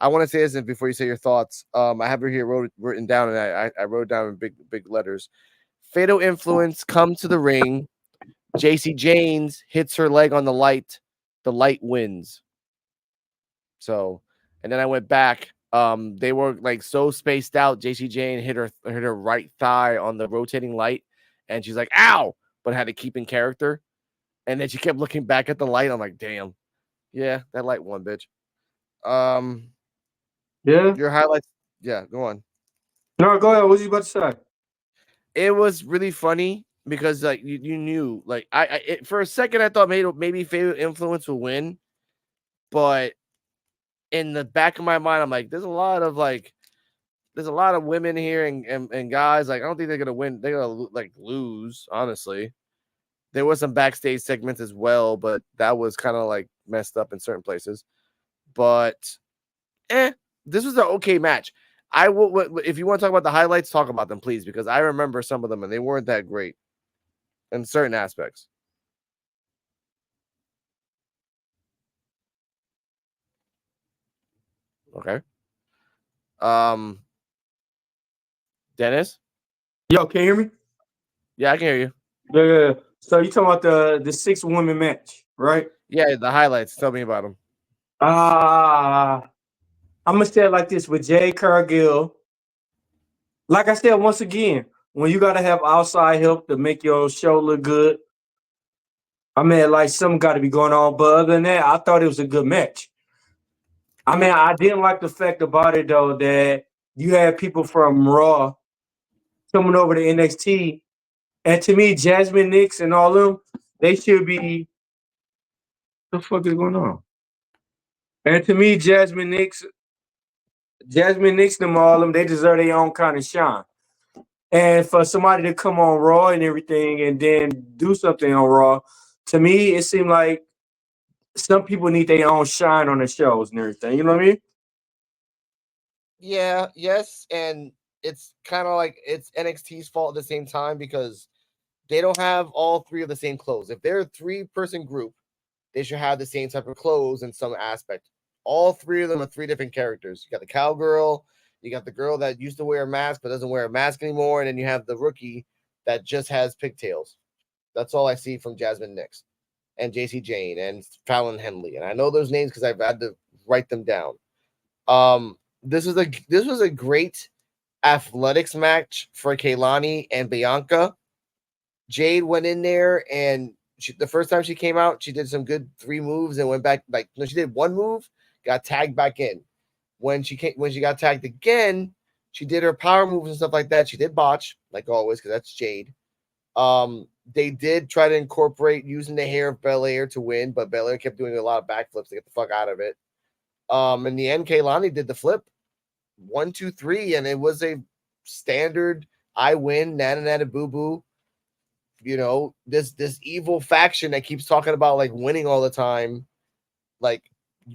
I want to say this before you say your thoughts. I have it here written down, and I wrote down in big letters. Fatal influence come to the ring. JC Janes hits her leg on the light. The light wins. So, and then I went back. They were like so spaced out. JC Jane hit her right thigh on the rotating light, and she's like, "Ow!" but had to keep in character. And then she kept looking back at the light. I'm like, "Damn, yeah, that light won, bitch." Yeah. Your highlights. Yeah, go on. No, go ahead. What you about to say? It was really funny because like you knew like for a second I thought maybe Fatal Influence will win, but in the back of my mind I'm like there's a lot of women here and guys like I don't think they're gonna win. They're gonna like lose. Honestly, there was some backstage segments as well, but that was kind of like messed up in certain places. But this was an okay match. I will. If you want to talk about the highlights, talk about them, please, because I remember some of them and they weren't that great in certain aspects. Okay. Dennis. Yo, can you hear me? Yeah, I can hear you. Yeah. So you talking about the 6-woman match, right? Yeah, the highlights. Tell me about them. I'm gonna say it like this with Jade Cargill. Like I said, once again, when you gotta have outside help to make your show look good, I mean, like something got to be going on. But other than that, I thought it was a good match. I mean, I didn't like the fact about it though that you had people from Raw coming over to NXT, and to me, Jasmine Nix and all them, they should be. The fuck is going on? And to me, Jasmine Nix, them all them, they deserve their own kind of shine. And for somebody to come on Raw and everything, and then do something on Raw, to me, it seemed like some people need their own shine on the shows and everything. You know what I mean? Yeah, yes, and it's kind of like it's NXT's fault at the same time because they don't have all three of the same clothes. If they're a 3-person group, they should have the same type of clothes in some aspect. All three of them are 3 different characters. You got the cowgirl, you got the girl that used to wear a mask but doesn't wear a mask anymore, and then you have the rookie that just has pigtails. That's all I see from Jasmine Nix and JC Jane and Fallon Henley. And I know those names because I've had to write them down. This was a great athletics match for Keilani and Bianca. Jade went in there and the first time she came out, she did some good 3 moves and went back. She did 1 move, got tagged back in. When she got tagged again, she did her power moves and stuff like that. She did botch, like always, because that's Jade. They did try to incorporate using the hair of Belair to win, but Belair kept doing a lot of backflips to get the fuck out of it. In the end, Keilani did the flip 1, 2, 3, and it was a standard I win, nana boo boo. You know, this evil faction that keeps talking about like winning all the time. Like,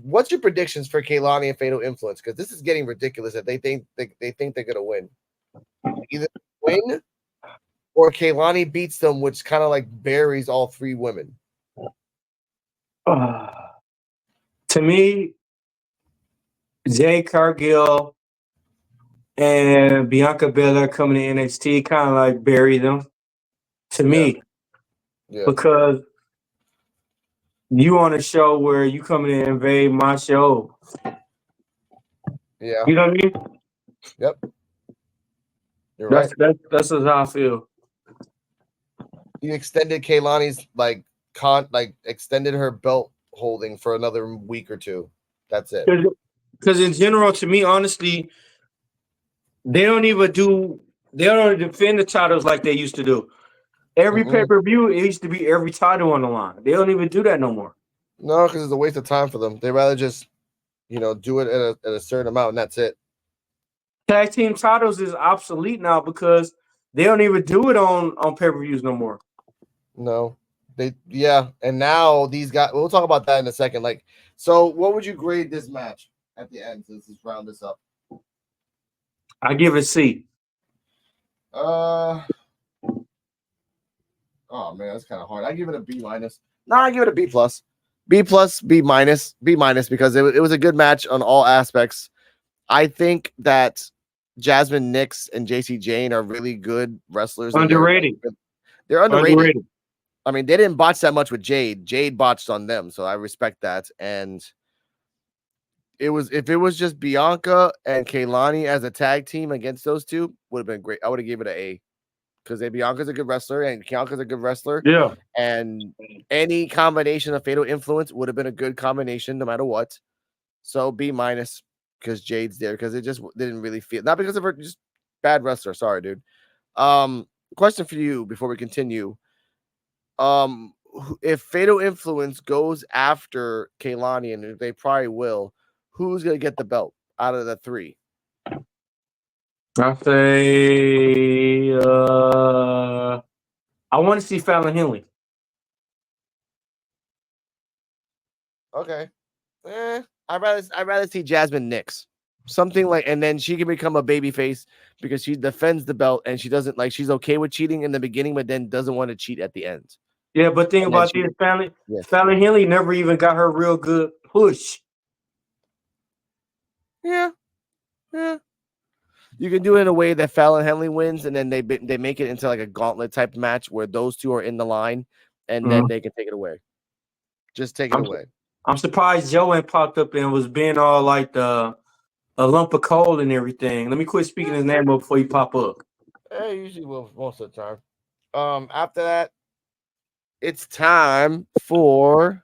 what's your predictions for Keilani and Fatal Influence? Because this is getting ridiculous that they think they're gonna win. Either win or Keilani beats them, which kind of like buries all 3 women. To me, Jade Cargill and Bianca Belair coming to NXT kind of like bury them. To me, because you on a show where you coming to invade my show. Yeah, you know what I mean. Yep, you're right. That's how I feel. You extended Keilani's extended her belt holding for another week or 2. That's it. Because in general, to me, honestly, they don't defend the titles like they used to do. Every pay-per-view, it used to be every title on the line. They don't even do that no more. No, because it's a waste of time for them. They rather just, do it at a certain amount and that's it. Tag team titles is obsolete now because they don't even do it on pay-per-views no more. No, and now these guys. We'll talk about that in a second. Like, so what would you grade this match at the end? Let's just round this up. I give it a C. Oh man, that's kind of hard. I give it a B minus. No, I give it a B plus. B plus, B minus, B minus because it was a good match on all aspects. I think that Jasmine Nix and JC Jane are really good wrestlers. And Underrated. they're underrated. Underrated. I mean, they didn't botch that much with Jade. Jade botched on them, so I respect that. And if it was just Bianca and Keilani as a tag team against those two, would have been great. I would have gave it an A because Bianca's a good wrestler and Bianca's a good wrestler. Yeah. And any combination of Fatal Influence would have been a good combination no matter what. So B- because Jade's there because it just didn't really feel, not because of her, just bad wrestler. Sorry, dude. Question for you before we continue. If Fatal Influence goes after Keilani, and they probably will, who's gonna get the belt out of the three? I say I want to see Fallon Henley. Okay. I'd rather see Jasmine Nix. Something like, and then she can become a baby face because she defends the belt and she doesn't like, she's okay with cheating in the beginning, but then doesn't want to cheat at the end. Yeah, but think And then about this, Fallon. yes. Fallon Henley never even got her real good push. Yeah. You can do it in a way that Fallon Henley wins, and then they make it into like a gauntlet type match where those two are in the line, and then they can take it away. Just take it away. I'm surprised Joe ain't popped up and was being all like a lump of coal and everything. Let me quit speaking his name up before you pop up. Usually will most of the time. After that, it's time for